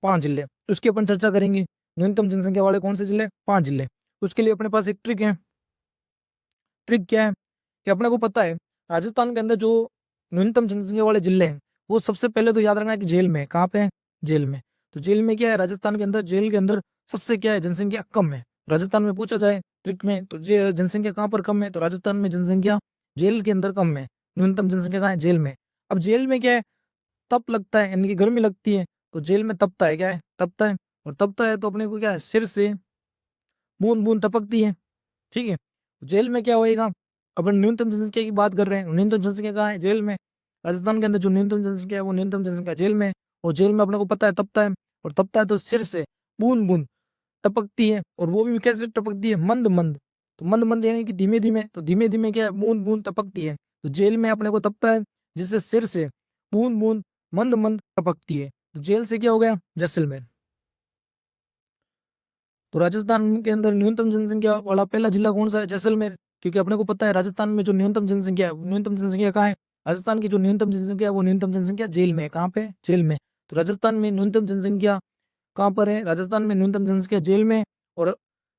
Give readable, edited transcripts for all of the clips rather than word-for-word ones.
5 जिले, उसकी अपन चर्चा करेंगे। न्यूनतम जनसंख्या वाले कौन से जिले? 5 जिले। उसके लिए अपने पास एक ट्रिक है। ट्रिक क्या है कि अपने को पता है राजस्थान के अंदर जो न्यूनतम जनसंख्या वाले जिले हैं वो सबसे पहले तो याद रखना है कि जेल में है। कहाँ पे है? जेल में। तो जेल में क्या है? राजस्थान के अंदर जेल के अंदर सबसे क्या है? जनसंख्या कम है। राजस्थान में पूछा जाए ट्रिक में तो जनसंख्या कहाँ पर कम है? तो राजस्थान में जनसंख्या जेल के अंदर कम है। न्यूनतम जनसंख्या कहाँ है? जेल में। अब जेल में क्या है? तप लगता है, यानी कि गर्मी लगती है, तो जेल में तपता है। क्या है? तपता है। और तपता है तो अपने को क्या है? सिर से बूंद बूंद टपकती है। ठीक है। जेल में क्या होएगा? अपन न्यूनतम जनसंख्या की बात कर रहे हैं, न्यूनतम जनसंख्या कहाँ है? जेल में। राजस्थान के अंदर जो न्यूनतम जनसंख्या है वो न्यूनतम जनसंख्या जेल में है। और जेल में अपने को पता है तपता है। और तपता है तो सिर से बूंद बूंद टपकती है। और वो भी कैसे टपकती है? मंद मंद। तो मंद मंद यानी कि धीमे धीमे। तो धीमे धीमे क्या है? बूंद बूंद टपकती है। तो जेल में अपने को तपता है जिससे सिर से बूंद बूंद मंद मंद टपकती है। तो जेल से क्या हो गया? जैसलमेर। तो राजस्थान के अंदर न्यूनतम जनसंख्या वाला पहला जिला कौन सा है? जैसलमेर। क्योंकि अपने को पता है राजस्थान में जो न्यूनतम जनसंख्या है वो न्यूनतम जनसंख्या कहाँ है? राजस्थान की जो न्यूनतम जनसंख्या है वो न्यूनतम जनसंख्या जेल में है। कहाँ पे? जेल में। तो राजस्थान में न्यूनतम जनसंख्या कहाँ पर है? राजस्थान में न्यूनतम जनसंख्या जेल में। और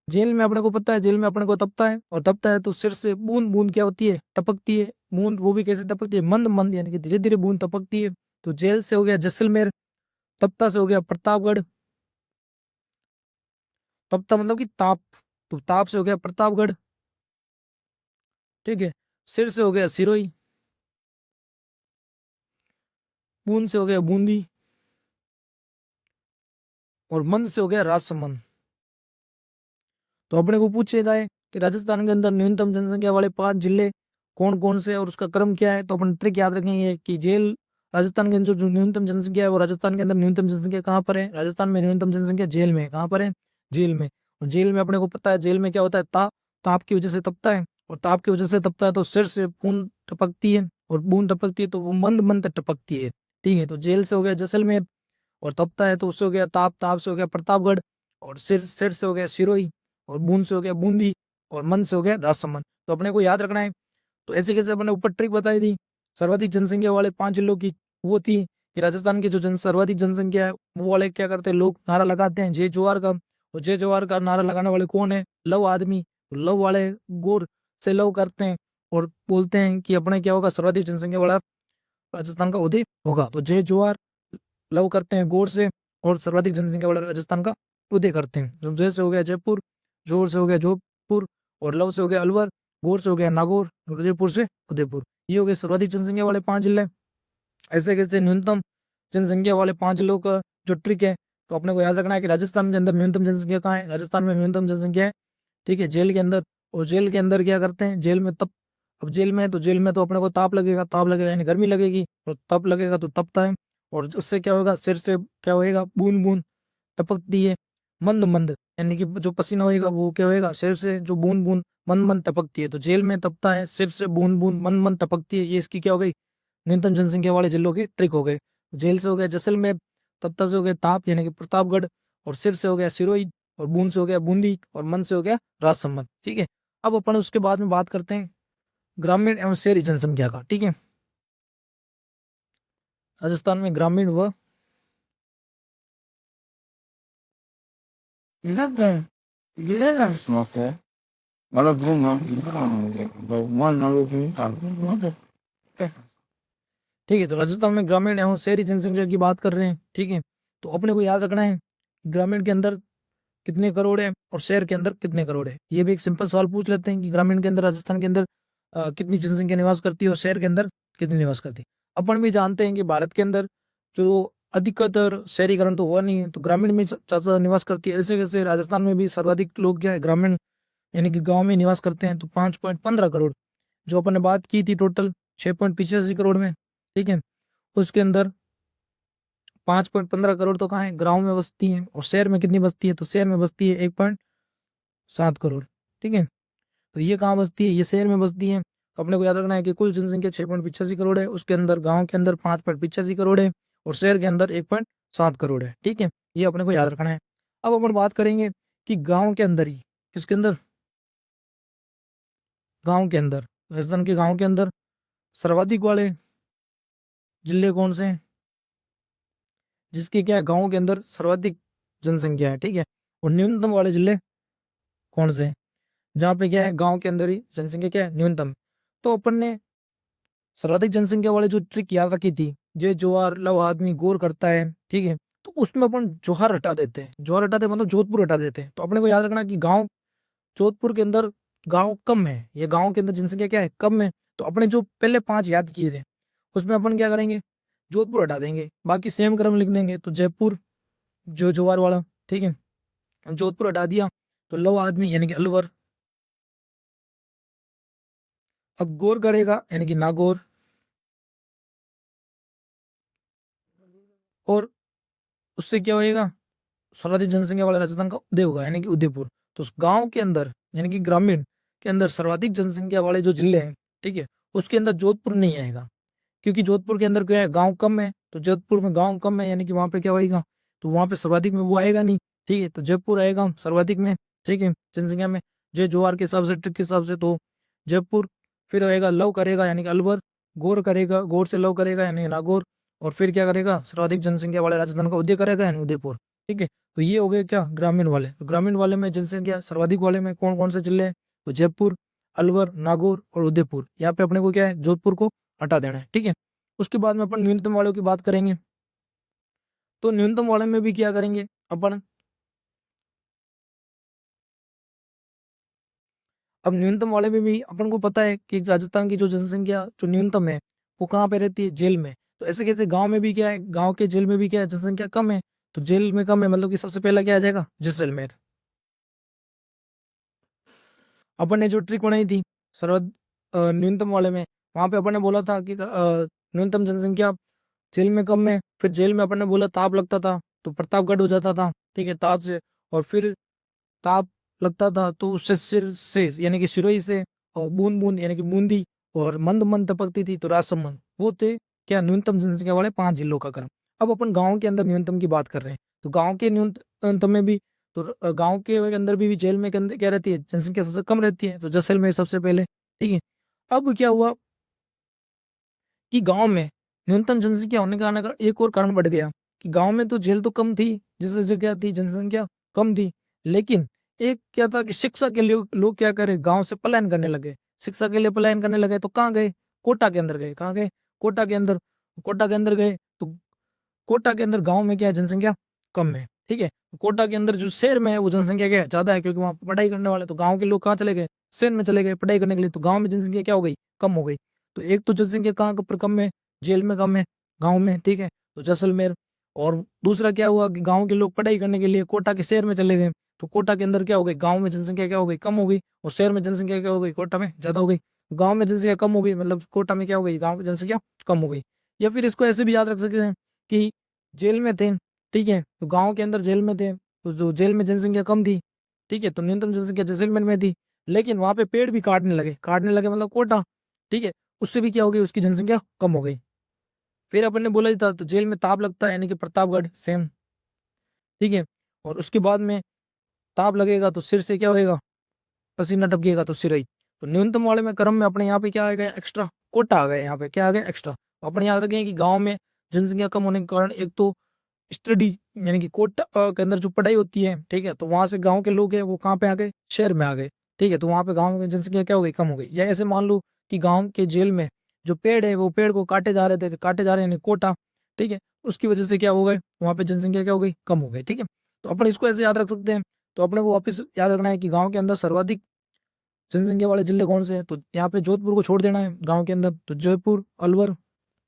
जेल में अपने को पता है जेल में अपने को तपता है। और तपता है तो सिर से बूंद बूंद क्या होती है? टपकती है। बूंद वो भी कैसे टपकती है? मंद मंद, यानी कि धीरे धीरे बूंद टपकती है। तो जेल से हो गया जैसलमेर। तपता से हो गया प्रतापगढ़। तपता मतलब कि ताप। तो ताप से हो गया प्रतापगढ़। ठीक है। सिर से हो गया सिरोही। बूंद से हो गया बूंदी। और मंद से हो गया राजसमंद। तो अपने को पूछे जाए कि राजस्थान के अंदर न्यूनतम जनसंख्या वाले 5 जिले कौन कौन से और उसका क्रम क्या है, तो अपन ट्रिक याद रखेंगे कि जेल राजस्थान के अंदर जो न्यूनतम जनसंख्या है वो राजस्थान के अंदर न्यूनतम जनसंख्या कहाँ पर है? राजस्थान में न्यूनतम जनसंख्या जेल में है। कहाँ पर है? जेल में। और जेल में अपने को पता है जेल में क्या होता है? ताप। ताप की वजह से तपता है। और ताप की वजह से तपता है तो सिर से बूंद टपकती है। और बूंद टपकती है तो वो मंद मंद टपकती है। ठीक है। तो जेल से हो गया जैसलमेर। और तपता है तो उससे हो गया ताप। ताप से हो गया प्रतापगढ़। और सिर सिर से हो गया सिरोही। और बूंद से हो गया बूंदी। और मन से हो गया राजसमंद। तो अपने को याद रखना है। तो ऐसे कैसे अपने ऊपर ट्रिक बताई थी सर्वाधिक जनसंख्या वाले 5 जिलों की, वो थी कि राजस्थान की जो सर्वाधिक जनसंख्या है वो वाले क्या करते हैं? लोग नारा लगाते हैं जय जोहार का। और जय जोहार का नारा लगाने वाले कौन है? लव आदमी। तो लव वाले गोर से लव करते हैं। और बोलते हैं कि अपने क्या होगा? सर्वाधिक जनसंख्या वाला राजस्थान का उदय होगा। तो जय जोहार लव करते हैं गौर से। और सर्वाधिक जनसंख्या वाला राजस्थान का उदय करते हैं। तो जय से हो गया जयपुर। जोर से हो गया जोधपुर। और लव से हो गया अलवर। गौर से हो गया नागौर। और उदयपुर से उदयपुर। ये हो गए सर्वाधिक जनसंख्या वाले 5 जिले। ऐसे कैसे न्यूनतम जनसंख्या वाले 5 जिलों का जो ट्रिक है, तो अपने को याद रखना है कि राजस्थान के अंदर न्यूनतम जनसंख्या कहाँ है? राजस्थान में न्यूनतम जनसंख्या है, ठीक है, जेल के अंदर। और जेल के अंदर क्या करते हैं? जेल में तप। अब जेल में है तो जेल में तो अपने को ताप लगेगा। ताप लगेगा यानी गर्मी लगेगी। और तप लगेगा तो तपता है। और उससे क्या होगा? सिर से क्या होएगा? बूंद बूंद टपकती है। मंद मंद यानी कि जो पसीना होएगा वो क्या होएगा? सिर से जो बूंद बूंद मंद मंद टपकती है। तो जेल में तपता है, सिर से बूंद बूंद मंद मंद टपकती है। ये इसकी क्या हो गई? न्यूनतम जनसंख्या वाले जिलों की ट्रिक हो गई। जेल से हो गया जैसलमेर। तपता से हो गया ताप यानी कि प्रतापगढ़। और सिर से हो गया सिरोही। और बूंद से हो गया बूंदी। और मन से हो गया राजसमंद। ठीक है। अब अपन उसके बाद में बात करते हैं ग्रामीण एवं शहरी जनसंख्या का। ठीक है। राजस्थान में ग्रामीण व ठीक है। तो राजस्थान में ग्रामीण एवं शहरी जनसंख्या की बात कर रहे हैं। ठीक है। तो अपने को याद रखना है ग्रामीण के अंदर कितने करोड़ है और शहर के अंदर कितने करोड़ है। ये भी एक सिंपल सवाल पूछ लेते हैं कि ग्रामीण के अंदर राजस्थान के अंदर कितनी जनसंख्या निवास करती है और शहर के अंदर कितनी निवास करती है। अपन भी जानते हैं कि भारत के अंदर जो अधिकतर शहरीकरण तो हुआ नहीं है, तो ग्रामीण में ज्यादा निवास करती है। ऐसे कैसे राजस्थान में भी सर्वाधिक लोग क्या है? ग्रामीण यानी कि गांव में निवास करते हैं। तो 5.15 करोड़ जो अपन ने बात की थी टोटल 6.85 करोड़ में। ठीक है। उसके अंदर 5.15 करोड़ तो कहाँ है? गाँव में बसती है। और शहर में कितनी बसती है? तो शहर में बसती है 1.7 करोड़। ठीक है। तो ये कहाँ बसती है? ये शहर में बसती है। तो अपने को याद रखना है कि कुल जनसंख्या 6.85 करोड़ है। उसके अंदर गांव के अंदर 5.85 करोड़ है। और शहर के अंदर 1.7 करोड़ है। ठीक है। ये अपने को याद रखना है। अब अपन बात करेंगे कि गांव के अंदर ही, किसके अंदर? गांव के अंदर, राजस्थान के गांव के अंदर सर्वाधिक वाले जिले कौन से हैं? जिसकी क्या है गाँव के अंदर सर्वाधिक जनसंख्या है, ठीक है। और न्यूनतम वाले जिले कौन से हैं, जहाँ पे क्या है गाँव के अंदर ही जनसंख्या क्या है न्यूनतम। तो अपन ने सर्वाधिक जनसंख्या वाले जो ट्रिक याद रखी थी, जे जोहार लव आदमी गौर करता है, ठीक है। तो उसमें अपन जोहार हटा देते हैं, जोहार हटाते मतलब जोधपुर हटा देते हैं। तो अपने को याद रखना कि गांव जोधपुर के अंदर गांव कम है, ये गांव के अंदर जनसंख्या क्या है कम है। तो अपने जो पहले 5 याद किए थे उसमें अपन क्या करेंगे, जोधपुर हटा देंगे, बाकी सेम क्रम लिख देंगे। तो जयपुर जो जोहार वाला, ठीक है, जोधपुर हटा दिया तो लव आदमी यानी कि अलवर। अब गौर करेगा यानी कि नागौर, और उससे क्या होएगा, सर्वाधिक जनसंख्या वाला राजस्थान का उदय होगा यानी कि उदयपुर। तो उस गांव के अंदर यानी कि ग्रामीण के अंदर सर्वाधिक जनसंख्या वाले जो जिले हैं, ठीक है, उसके अंदर जोधपुर नहीं आएगा, क्योंकि जोधपुर के अंदर क्या है गांव कम है। तो जोधपुर में गांव कम है यानी कि वहां पे क्या होएगा, तो वहां पे सर्वाधिक में वो आएगा नहीं, ठीक है। तो जयपुर आएगा सर्वाधिक में, ठीक है, जनसंख्या में, जय जोहार के हिसाब से, ट्रिक के हिसाब से। तो जयपुर, फिर आएगा लव करेगा यानी कि अलवर, गौर करेगा, गौर से लव करेगा यानी नागौर, और फिर क्या करेगा सर्वाधिक जनसंख्या वाले राजस्थान का उदय करेगा यानी उदयपुर, ठीक है। तो ये हो गए क्या ग्रामीण वाले। तो ग्रामीण वाले में जनसंख्या सर्वाधिक वाले में कौन कौन से जिले हैं, तो जयपुर, अलवर, नागौर और उदयपुर। यहाँ पे अपने को क्या है जोधपुर को हटा देना है, ठीक है। उसके बाद में अपन न्यूनतम वालों की बात करेंगे। तो न्यूनतम वाले में भी क्या करेंगे अपन, अब न्यूनतम वाले में भी अपन को पता है कि राजस्थान की जो जनसंख्या जो न्यूनतम है वो कहाँ पे रहती है, जेल में। तो ऐसे कैसे गांव में भी क्या है, गांव के जेल में भी क्या है जनसंख्या कम है। तो जेल में कम है मतलब कि सबसे पहला क्या आ जाएगा, जैसलमेर। अपन ने जो ट्रिक बनाई थी सर्व न्यूनतम वाले में, वहां पे अपन ने बोला था कि न्यूनतम जनसंख्या जेल में कम है, फिर जेल में अपन ने बोला ताप लगता था तो प्रतापगढ़ हो जाता था, ठीक है, ताप से। और फिर ताप लगता था तो उससे सिर से यानी कि सिरोही से, और बूंद बूंद यानी कि बूंदी, और मंद मंद टपकती थी तो राजसमंद। वो थे क्या न्यूनतम जनसंख्या वाले 5 जिलों का क्रम। अब अपन गांव के अंदर न्यूनतम की बात कर रहे हैं, तो गांव के न्यूनतम में भी, तो गांव के अंदर भी जेल में के अंदर क्या रहती है जनसंख्या सबसे कम रहती है, तो जैसलमेर सबसे पहले, ठीक है। अब क्या हुआ कि गांव में न्यूनतम जनसंख्या होने का आने का एक और कारण बढ़ गया कि गांव में तो जेल तो कम थी, जिस जगह थी जनसंख्या कम थी, लेकिन एक क्या था कि शिक्षा के लिए लोग क्या करे गांव से पलायन करने लगे। शिक्षा के लिए पलायन करने लगे तो कहाँ गए, कोटा के अंदर गए। कहाँ गए, कोटा के अंदर। कोटा के अंदर गए तो कोटा के अंदर गांव में क्या है जनसंख्या कम है, ठीक है। कोटा के अंदर जो शहर में है वो जनसंख्या क्या है ज्यादा है, क्योंकि वहां पर पढ़ाई करने वाले, तो गांव के लोग कहाँ चले गए, शहर में चले गए पढ़ाई करने के लिए। तो गांव में जनसंख्या क्या हो गई, कम हो गई। तो एक तो जनसंख्या कहाँ पर कम है, जेल में कम है, गाँव में, ठीक है, तो जैसलमेर। और दूसरा क्या हुआ कि गाँव के लोग पढ़ाई करने के लिए कोटा के शहर में चले गए, तो कोटा के अंदर क्या हो गई, गाँव में जनसंख्या क्या हो गई, कम हो गई, और शहर में जनसंख्या क्या हो गई, कोटा में ज्यादा हो गई। गाँव में जनसंख्या कम हो गई मतलब कोटा में क्या हो गई, गाँव में जनसंख्या कम हो गई। या फिर इसको ऐसे भी याद रख सकते हैं कि जेल में थे, ठीक है, तो गांव के अंदर जेल में थे, तो जो जेल में जनसंख्या कम थी, ठीक है, तो न्यूनतम जनसंख्या जैसलमेर में थी, लेकिन वहां पे पेड़ भी काटने लगे मतलब कोटा, ठीक है, उससे भी क्या हो गई, उसकी जनसंख्या कम हो गई। फिर अपन ने बोला ही था तो जेल में ताप लगता है यानी कि प्रतापगढ़ सेम, ठीक है, और उसके बाद में ताप लगेगा तो सिर से क्या होएगा, पसीना टपकेगा तो सिर ही। तो न्यूनतम वाले में क्रम में अपने यहाँ पे क्या आ गया एक्स्ट्रा, कोटा आ गया, यहाँ पे क्या आ गया एक्स्ट्रा। तो अपने याद रखें कि गाँव में जनसंख्या कम होने के कारण एक तो स्टडी यानी कि कोटा के अंदर जो पढ़ाई होती है, ठीक है, तो वहां से गांव के लोग हैं वो कहाँ पे आ गए, शहर में आ गए, ठीक है, तो वहां पे गांव की जनसंख्या क्या हो गई, कम हो गई। या ऐसे मान लो कि गांव के जेल में जो पेड़ है वो पेड़ को काटे जा रहे थे, काटे जा रहे हैं यानी कोटा, ठीक है, उसकी वजह से क्या हो गए, वहां पे जनसंख्या क्या हो गई, कम हो गई, ठीक है। तो अपन इसको ऐसे याद रख सकते हैं। तो अपने को वापस याद रखना है कि गाँव के अंदर सर्वाधिक जनसंख्या वाले जिले कौन से हैं, तो यहाँ पे जोधपुर को छोड़ देना है गाँव के अंदर, तो जयपुर, अलवर,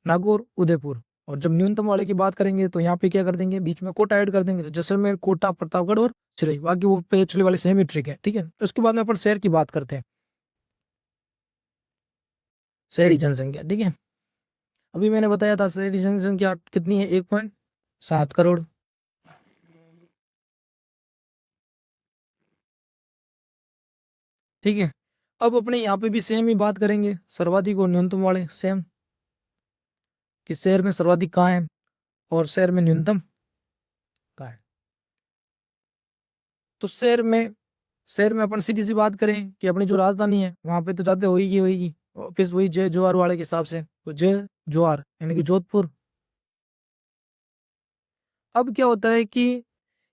नागौर, उदयपुर। और जब न्यूनतम वाले की बात करेंगे तो यहाँ पे क्या कर देंगे, बीच में कोटा ऐड कर देंगे, तो जैसलमेर, कोटा, प्रतापगढ़ और सिरई, बाकी वो पिछले वाले सेम ही ट्रिक है, ठीक है। उसके बाद में अपन शहर की बात करते हैं, शहरी जनसंख्या, ठीक है। अभी मैंने बताया था शहरी जनसंख्या कितनी है, 1.7 करोड़, ठीक है। अब अपने यहाँ पे भी सेम ही बात करेंगे, सर्वाधिक और न्यूनतम वाले सेम, कि शहर में सर्वाधिक कहाँ है और शहर में न्यूनतम कहाँ है। तो शहर में अपन सीधी सी बात करें कि अपनी जो राजधानी है वहां पे तो जाते होगी ऑफिस वही जय जोहार वाले के हिसाब से, तो जय जोहार यानी कि जोधपुर, अब क्या होता है कि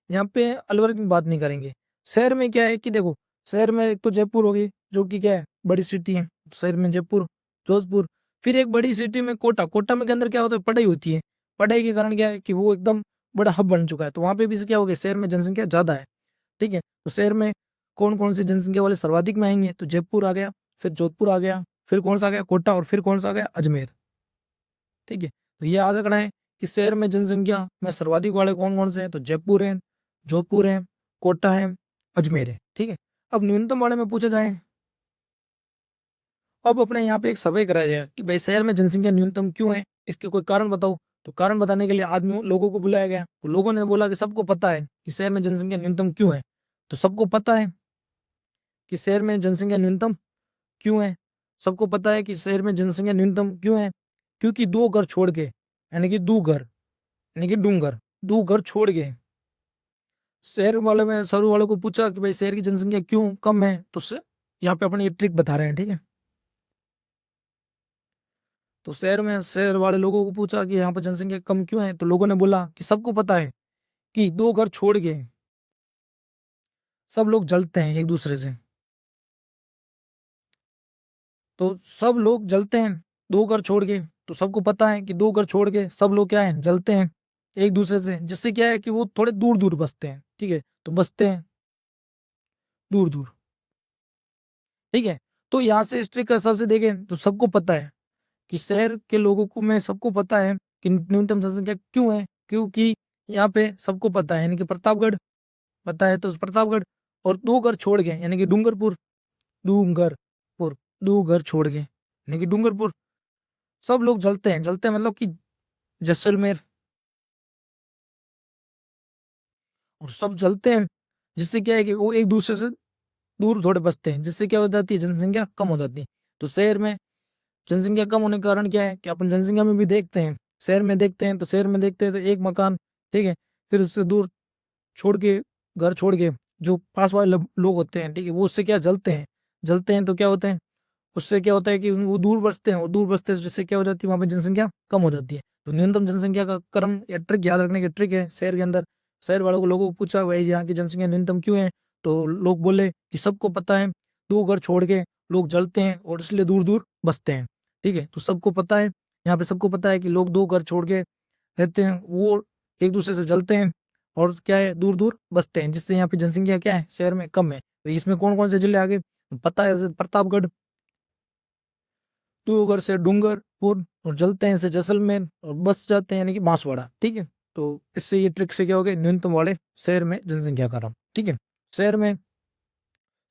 यहाँ पे अलवर की बात नहीं करेंगे। शहर में क्या है कि देखो, शहर में एक तो जयपुर होगी जो कि क्या है, बड़ी सिटी है। शहर में जयपुर, जोधपुर, फिर एक बड़ी सिटी में कोटा। कोटा में के अंदर क्या होता है, पढ़ाई होती है। पढ़ाई के कारण क्या है कि वो एकदम बड़ा हब बन चुका है, तो वहां पे भी से क्या हो गया, शहर में जनसंख्या ज्यादा है। ठीक है, तो शहर में कौन कौन सी जनसंख्या वाले सर्वाधिक में आएंगे, तो जयपुर आ गया, फिर जोधपुर आ गया, फिर कौन सा आ गया, कोटा, और फिर कौन सा आ गया, अजमेर। ठीक है, तो ये याद रखना है कि शहर में जनसंख्या में सर्वाधिक वाले कौन कौन से हैं, तो जयपुर है, जोधपुर है, कोटा है, अजमेर है। ठीक है, अब न्यूनतम वाले में पूछा जाए, अब अपने यहाँ पे एक सर्वे कराया जाए कि भाई शहर में जनसंख्या न्यूनतम क्यों है, इसके कोई कारण बताओ। तो कारण बताने के लिए आदमी लोगों को बुलाया गया, तो लोगों ने बोला कि सबको पता है कि शहर में जनसंख्या न्यूनतम क्यों है। तो सबको पता है कि शहर में जनसंख्या न्यूनतम क्यों है, सबको पता है कि शहर में जनसंख्या न्यूनतम क्यों है, क्योंकि दो घर छोड़ के, यानी कि दो घर, यानी कि डूंगर, दो घर छोड़ के शहर वाले में शहर वालों को पूछा कि भाई शहर की जनसंख्या क्यों कम है, तो यहाँ पे अपने ये ट्रिक बता रहे हैं। ठीक है, तो शहर में शहर वाले लोगों को पूछा कि यहाँ पर जनसंख्या कम क्यों है, तो लोगों ने बोला कि सबको पता है कि दो घर छोड़ के सब लोग जलते हैं एक दूसरे से। तो सब लोग जलते हैं दो घर छोड़ के, तो सबको पता है कि दो घर छोड़ के सब लोग क्या है, जलते हैं एक दूसरे से, जिससे क्या है कि वो थोड़े दूर दूर बसते हैं। ठीक है, तो बसते हैं दूर दूर। ठीक है, तो यहाँ से हिस्ट्री का हिसाब से देखें तो सबको पता है कि शहर के लोगों को, में सबको पता है कि न्यूनतम जनसंख्या क्यों है, क्योंकि यहाँ पे सबको पता है, यानी कि प्रतापगढ़ पता है, तो प्रतापगढ़ और दो घर छोड़ के, यानी कि डूंगरपुर, डूंगरपुर, दो घर छोड़ के, यानी कि डूंगरपुर, सब लोग जलते हैं। जलते हैं मतलब कि जैसलमेर, और सब जलते हैं, जिससे क्या है कि वो एक दूसरे से दूर थोड़े बसते हैं, जिससे क्या हो जाती है, जनसंख्या कम हो जाती है। तो शहर में जनसंख्या कम होने के कारण क्या है कि अपन जनसंख्या में भी देखते हैं, शहर में देखते हैं, तो शहर में देखते हैं तो एक मकान, ठीक है, फिर उससे दूर छोड़ के, घर छोड़ के जो पास वाले लोग होते हैं, ठीक है, वो उससे क्या जलते हैं। जलते हैं तो क्या होते हैं, उससे क्या होता है कि वो दूर बसते हैं, और दूर बसते हैं जिससे क्या हो जाती है, वहां पर जनसंख्या कम हो जाती है। तो न्यूनतम जनसंख्या का क्रम या ट्रिक याद रखने की ट्रिक है शहर के अंदर। शहर वालों को, लोगों को पूछा भाई यहाँ की जनसंख्या न्यूनतम क्यों है, तो लोग बोले कि सबको पता है, दो घर छोड़ के लोग जलते हैं और इसलिए दूर दूर बसते हैं। ठीक है, तो सबको पता है, यहाँ पे सबको पता है कि लोग दो घर छोड़ के रहते हैं, वो एक दूसरे से जलते हैं और क्या है, दूर दूर बसते हैं, जिससे यहाँ पे जनसंख्या क्या है, शहर में कम है। तो इसमें कौन कौन से जिले आगे पता है, जैसे प्रतापगढ़, डूंगर से डूंगरपुर, और जलते हैं से जैसलमेर, और बस जाते हैं यानी कि बांसवाड़ा। ठीक है, तो इससे ये ट्रिक से क्या हो गया, न्यूनतम वाले शहर में जनसंख्या का नाम। ठीक है, शहर में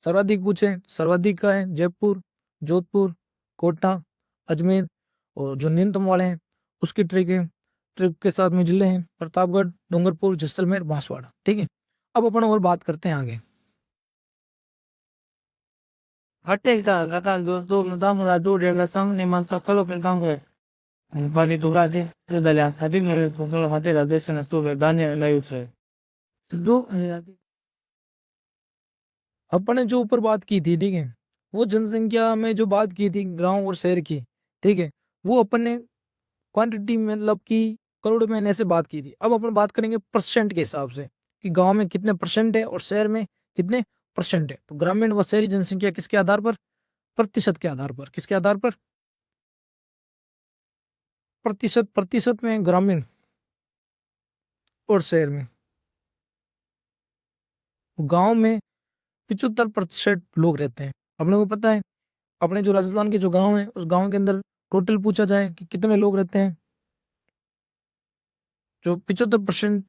सर्वाधिक पूछे, सर्वाधिक का है जयपुर, जोधपुर, कोटा, अजमेर, और जो न्यूनतम वाले हैं उसकी ट्रिक है, ट्रिक के साथ में जिले हैं प्रतापगढ़, डूंगरपुर, जैसलमेर, बांसवाड़ा। ठीक है, अब अपन और बात करते हैं आगे। Atenta, kakak gusto ng radio relação ni Mansakalo Pintangwe. Bali Durade, Dalia, having a responsible Hatela Descent to Daniel Layuse. Do अपन ने जो ऊपर बात की थी, ठीक है, वो जनसंख्या में जो बात की थी गांव और शहर की, ठीक है, वो अपन ने क्वांटिटी में, मतलब कि करोड़ में ऐसे बात की थी। अब अपन बात करेंगे परसेंट के हिसाब से कि गांव में कितने परसेंट है और शहर में कितने परसेंट है। तो ग्रामीण व शहरी जनसंख्या किसके आधार पर, प्रतिशत के आधार पर, किसके आधार पर, प्रतिशत, प्रतिशत में ग्रामीण और शहर में। गांव में 75% लोग रहते हैं, अपने को पता है। अपने जो राजस्थान के जो गांव है, उस गांव के अंदर टोटल पूछा जाए कि कितने लोग रहते हैं, जो 75%,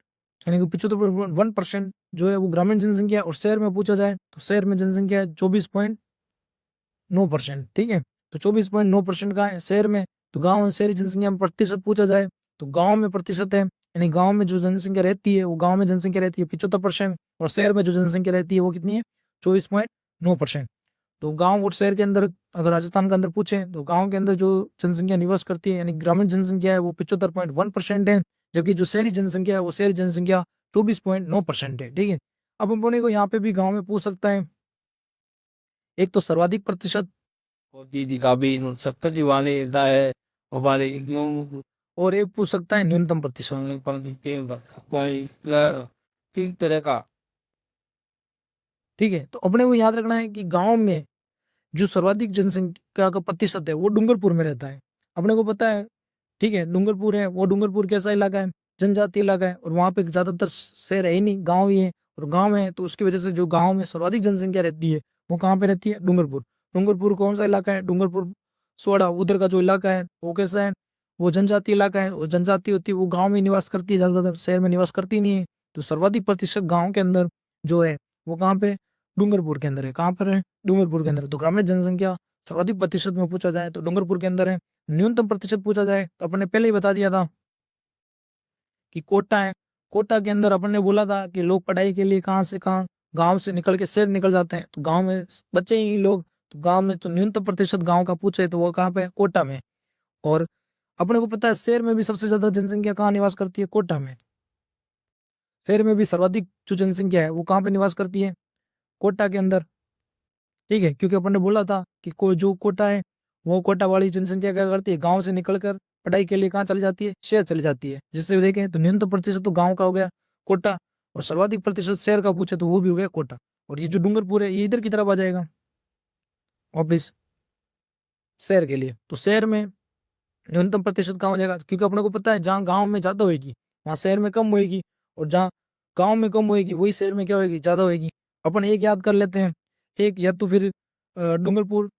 यानी कि 75.1% जो है वो ग्रामीण जनसंख्या है। और शहर में पूछा जाए तो शहर में जनसंख्या है 24.9%। ठीक है, तो 24.9% का है शहर में। तो गांव और शहरी जनसंख्या में प्रतिशत पूछा जाए तो गांव में प्रतिशत है, यानी गांव में जो जनसंख्या रहती है, वो गांव में जनसंख्या रहती है 75%, और शहर में जो जनसंख्या रहती है वो कितनी है, 24.9%। तो गांव और शहर के अंदर अगर राजस्थान के अंदर पूछे तो गांव के अंदर जो जनसंख्या निवास करती है, यानी ग्रामीण जनसंख्या है, वो 75.1% है, जबकि जो शहरी जनसंख्या है वो शहरी जनसंख्या 24.9% है। ठीक है, अब अपने को यहाँ पे भी गांव में पूछ सकता है, एक तो सर्वाधिक प्रतिशत, di gabi nun sa kadiwani dahil mabali yung और एक पूछ सकता है न्यूनतम प्रतिशत किस तरह का। ठीक है, तो अपने को याद रखना है कि गांव में जो सर्वाधिक जनसंख्या का प्रतिशत है वो डूंगरपुर में रहता है। अपने को पता है, ठीक है, डूंगरपुर है, वो डूंगरपुर कैसा इलाका है, जनजातीय इलाका है, और वहाँ पे ज्यादातर शहर है ही नहीं, गांव ही है। और गांव है तो उसकी वजह से जो गांव में सर्वाधिक जनसंख्या रहती है वो कहाँ पे रहती है, डूंगरपुर। डूंगरपुर कौन सा इलाका है, डूंगरपुर सोडा उधर का जो इलाका है वो कैसा है, वो जनजातीय इलाका है। और जनजाति होती है वो गाँव में निवास करती है, ज्यादातर शहर में निवास करती नहीं है। तो सर्वाधिक प्रतिशत गाँव के अंदर जो है वो कहाँ पे, डूंगरपुर के अंदर है। कहाँ पर है, डूंगरपुर के अंदर। तो ग्रामीण जनसंख्या सर्वाधिक प्रतिशत में पूछा जाए तो डूंगरपुर के अंदर है। न्यूनतम प्रतिशत पूछा जाए तो अपने पहले ही बता दिया था कि कोटा है। कोटा के अंदर अपन ने बोला था कि लोग पढ़ाई के लिए कहाँ से कहाँ गांव से निकल के शहर निकल जाते हैं, तो गांव में बचे ही लोग। तो गांव में तो न्यूनतम प्रतिशत गांव का पूछे तो वो कहाँ पे है, कोटा में। और अपने को पता है शहर में भी सबसे ज्यादा जनसंख्या कहाँ निवास करती है, कोटा में। शहर में भी सर्वाधिक जो जनसंख्या है वो कहाँ पे निवास करती है, कोटा के अंदर। ठीक है, क्योंकि अपन ने बोला था कि जो कोटा है वो कोटा वाली जनसंख्या क्या करती है, गांव से निकलकर पढ़ाई के लिए कहाँ चली जाती है, शहर चली जाती है। जिससे देखें तो न्यूनतम प्रतिशत तो गांव का हो गया, कोटा। और सर्वाधिक प्रतिशत शहर का पूछे तो वो भी हो गया, कोटा। और ये जो डूंगरपुर है ये इधर की तरफ आ जाएगा वापिस, शहर के लिए। तो शहर में न्यूनतम प्रतिशत कहाँ हो जाएगा, क्योंकि अपने को पता है जहाँ गाँव में ज्यादा होगी वहाँ शहर में कम होगी, और जहाँ गाँव में कम होगी वही शहर में क्या होगी, ज्यादा होगी। अपन एक याद कर लेते हैं, एक या तो फिर डूंगरपुर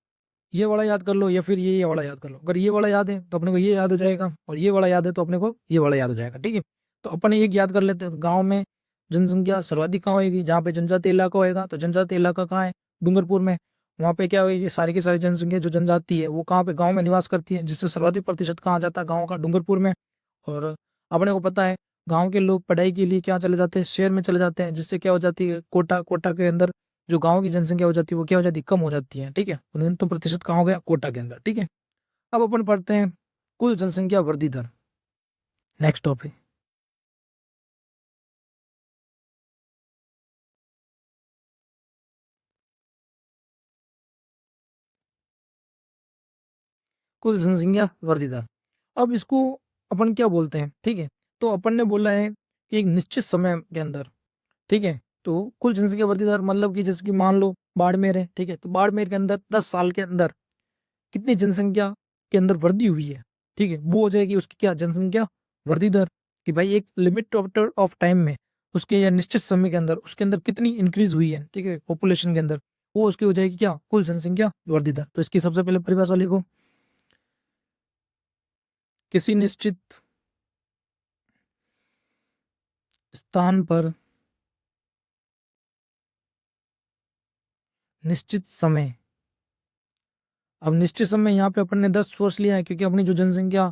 ये वाला याद कर लो, या फिर ये वाला याद कर लो। अगर ये वाला याद है तो अपने को ये याद हो जाएगा, और ये वाला याद है तो अपने को ये वाला याद हो जाएगा। ठीक है, तो अपन एक याद कर लेते हैं, गांव में जनसंख्या सर्वाधिक कहाँ होगी, जहाँ पे जनजातीय इलाका होएगा। तो जनजातीय इलाका कहाँ है, डूंगरपुर में। वहाँ पे क्या होगी, सारी की सारी जनसंख्या जो जनजाति है वो कहाँ पे, गाँव में निवास करती है। जिससे सर्वाधिक प्रतिशत कहाँ जाता है, गाँव का, डूंगरपुर में। और अपने को पता है गाँव के लोग पढ़ाई के लिए क्या चले जाते हैं, शहर में चले जाते हैं। जिससे क्या हो जाती है, कोटा, कोटा के अंदर जो गांव की जनसंख्या हो जाती है वो क्या हो जाती है, कम हो जाती है। ठीक है, न्यूनतम प्रतिशत कहाँ हो गया, कोटा के अंदर। ठीक है, अब अपन पढ़ते हैं कुल जनसंख्या वृद्धि दर, नेक्स्ट टॉपिक। कुल जनसंख्या वृद्धि दर, अब इसको अपन क्या बोलते हैं। ठीक है, तो अपन ने बोला है कि एक निश्चित समय के अंदर, ठीक है, तो कुल जनसंख्या वृद्धि दर मतलब कि जैसे कि मान लो बाड़मेर है, ठीक है, तो बाड़मेर के अंदर 10 साल के अंदर कितनी जनसंख्या के अंदर वृद्धि हुई है, ठीक है, वो हो जाएगी उसकी क्या, जनसंख्या वृद्धि दर। कि भाई एक लिमिट ऑफ टाइम में उसके या निश्चित समय के अंदर उसके अंदर कितनी इंक्रीज हुई है, ठीक है, पॉपुलेशन के अंदर, वो उसकी हो जाएगी क्या, कुल जनसंख्या वृद्धि दर। तो इसकी सबसे पहले परिभाषा लिखो, किसी निश्चित स्थान पर निश्चित समय। अब निश्चित समय यहाँ पे अपन ने 10 वर्ष लिया है, क्योंकि अपनी जो जनसंख्या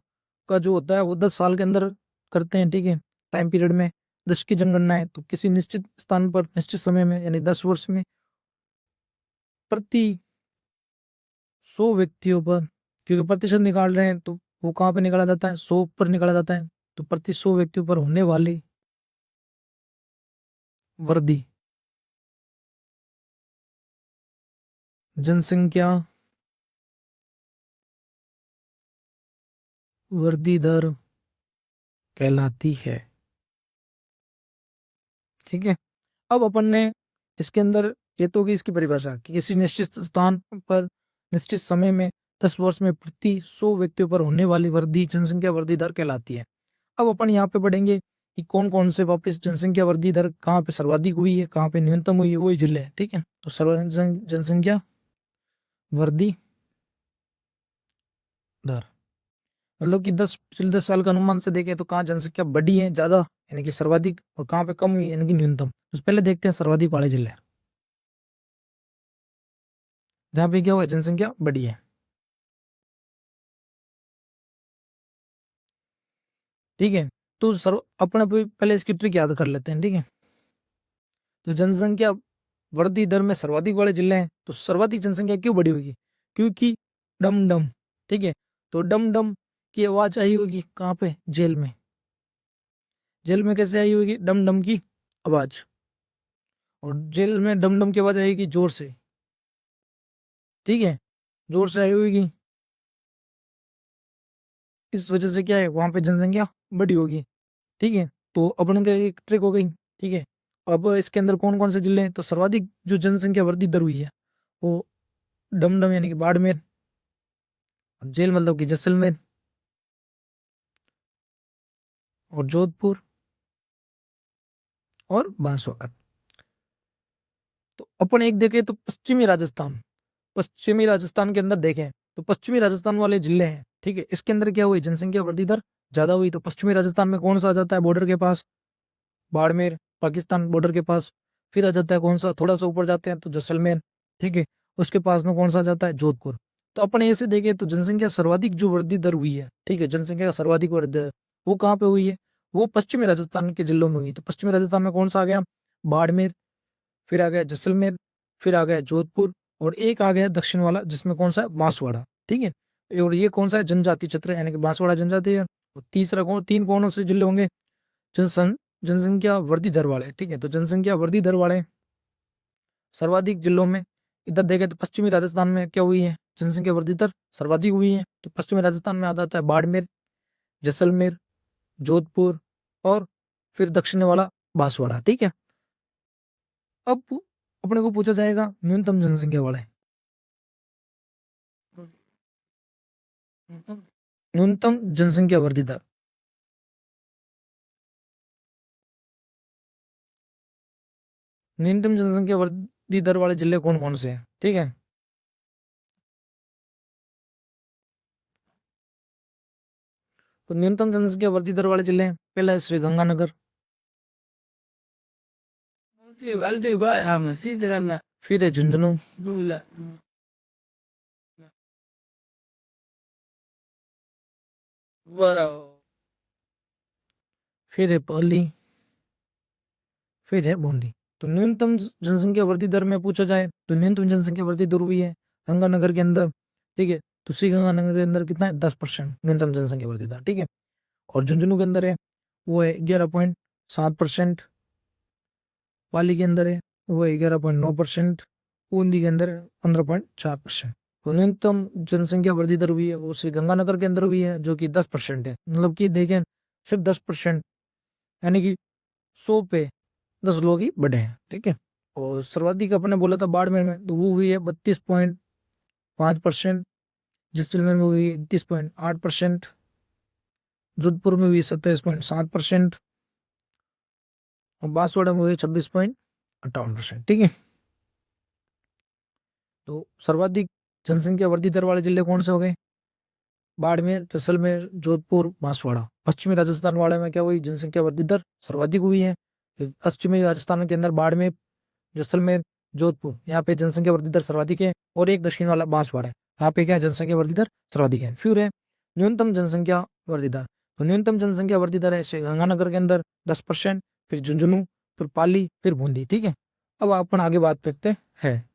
का जो होता है वो 10 साल के अंदर करते हैं। ठीक है, टाइम पीरियड में 10 की जनगणना है। तो किसी निश्चित स्थान पर निश्चित समय में यानी 10 वर्ष में प्रति 100 व्यक्तियों पर, क्योंकि प्रतिशत निकाल रहे हैं तो वो कहाँ पे निकाला जाता है, 100 पर निकाला जाता है। तो प्रति 100 व्यक्तियों पर होने वाली वृद्धि, जनसंख्या वृद्धि दर कहलाती है। ठीक है, अब अपन ने इसके अंदर ये तो होगी इसकी परिभाषा कि किसी निश्चित स्थान पर निश्चित समय में 10 वर्ष में प्रति 100 व्यक्तियों पर होने वाली वृद्धि जनसंख्या वृद्धि दर कहलाती है। अब अपन यहाँ पे पढ़ेंगे कि कौन कौन से वापस जनसंख्या वृद्धि दर कहाँ पे सर्वाधिक हुई है, कहाँ पे न्यूनतम हुई है, वही जिले हैं। ठीक है, तो सर्वाधिक जनसंख्या वृद्धि दर मतलब कि 10 साल का अनुमान से देखें तो कहाँ जनसंख्या बढ़ी है ज्यादा यानी कि सर्वाधिक, और कहाँ पे कम हुई यानी कि न्यूनतम। तो पहले देखते हैं सर्वाधिक वाले जिले, जहाँ पे क्या हुआ, जनसंख्या बढ़ी है। ठीक है, तो सर्व अपन अभी पहले इसकी ट्रिक याद कर लेते हैं। ठीक है, तो जनसंख्या वृद्धि दर में सर्वाधिक वाले जिले हैं, तो सर्वाधिक जनसंख्या क्यों बढ़ी होगी, क्योंकि डम डम। ठीक है, तो डम डम की आवाज आई होगी कहाँ पे, जेल में। जेल में कैसे आई होगी डम डम की आवाज, और जेल में डम डम की आवाज आएगी जोर से। ठीक है, जोर से आई होगी। इस वजह से क्या है वहां पे जनसंख्या बड़ी होगी। ठीक है, तो अपन का एक ट्रिक हो गई। ठीक है, अब इसके अंदर कौन कौन से जिले हैं, तो सर्वाधिक जो जनसंख्या वृद्धि दर हुई है वो डमडम यानी कि बाड़मेर, जेल मतलब कि जैसलमेर और जोधपुर और बांसवाड़ा। तो अपन एक देखें तो पश्चिमी राजस्थान के अंदर देखें तो पश्चिमी राजस्थान वाले जिले हैं। ठीक है, इसके अंदर क्या हुई, जनसंख्या वृद्धि दर ज्यादा हुई। तो पश्चिमी राजस्थान में कौन सा आ जाता है, बॉर्डर के पास बाड़मेर, पाकिस्तान बॉर्डर के पास। फिर आ जाता है कौन सा, थोड़ा सा ऊपर जाते हैं तो जैसलमेर। ठीक है, उसके पास में कौन सा आ जाता है, जोधपुर। तो अपन ऐसे देखें तो जनसंख्या सर्वाधिक जो वृद्धि दर हुई है, ठीक है, जनसंख्या का सर्वाधिक वृद्धि दर वो कहाँ पे हुई है, वो पश्चिमी राजस्थान के जिलों में हुई। तो पश्चिमी राजस्थान में कौन सा आ गया, बाड़मेर, फिर आ गया जैसलमेर, फिर आ गया जोधपुर, और एक आ गया दक्षिण वाला जिसमें कौन सा है, बांसवाड़ा। ठीक है, और ये कौन सा है, जनजाति क्षेत्र यानी कि बांसवाड़ा जनजाति है। और तीसरा तीन कौन से जिले होंगे, जनसंख्या वृद्धि दर वाले। ठीक है, तो जनसंख्या वृद्धि दर वाले सर्वाधिक जिलों में इधर देखें तो पश्चिमी राजस्थान में क्या हुई है, जनसंख्या वृद्धि दर सर्वाधिक हुई है। तो पश्चिमी राजस्थान में आ जाता है बाड़मेर, जैसलमेर, जोधपुर और फिर दक्षिण वाला बांसवाड़ा। ठीक है, अब अपने को पूछा जाएगा न्यूनतम जनसंख्या वाले, न्यूनतम जनसंख्या वृद्धि दर। न्यूनतम जनसंख्या वृद्धि दर वाले जिले कौन कौन से हैं। ठीक है, तो न्यूनतम जनसंख्या वृद्धि दर वाले जिले हैं, पहला है श्री गंगानगर, फिर है झुंझुनू, फिर है पाली, फिर है बूंदी। तो न्यूनतम जनसंख्या वृद्धि दर में पूछा जाए तो न्यूनतम जनसंख्या वृद्धि दर हुई है गंगानगर के अंदर। ठीक है, तो श्री गंगानगर के अंदर कितना है, 10% न्यूनतम जनसंख्या वृद्धि दर। ठीक है, और झुंझुनू के अंदर है वो है 11.7%, पाली के अंदर है वो है 11.9%, बूंदी के अंदर है 15.4%। तो न्यूनतम जनसंख्या वृद्धि दर हुई है वो श्री गंगानगर के अंदर हुई है जो कि 10% है। मतलब कि देखें सिर्फ 10%, यानी कि 100 पे 10 लोग ही बढ़े हैं। ठीक है, और सर्वाधिक अपने बोला था बाड़मेर में, तो वो हुई है 32.5%, जैसलमेर में हुई 31.8%, जोधपुर में हुई 27.7%, और बांसवाड़ा में हुई 26.58%। ठीक है, तो सर्वाधिक जनसंख्या वृद्धि दर वाले जिले कौन से हो गए, बाड़मेर, जैसलमेर, जोधपुर, बांसवाड़ा। पश्चिमी राजस्थान वाले में क्या हुई, जनसंख्या वृद्धि दर सर्वाधिक हुई है। पश्चिमी राजस्थान के अंदर बाड़मेर, जैसलमेर, जोधपुर, यहाँ पे जनसंख्या वृद्धि दर सर्वाधिक है। और एक दक्षिण वाला बांसवाड़ा है, यहाँ पे क्या है, जनसंख्या वृद्धि दर सर्वाधिक है। फिर है न्यूनतम जनसंख्या वृद्धि दर। तो न्यूनतम जनसंख्या वृद्धि दर है ऐसे गंगानगर के अंदर 10%, फिर झुंझुनू, फिर पाली, फिर बूंदी। ठीक है, अब अपन आगे बात करते हैं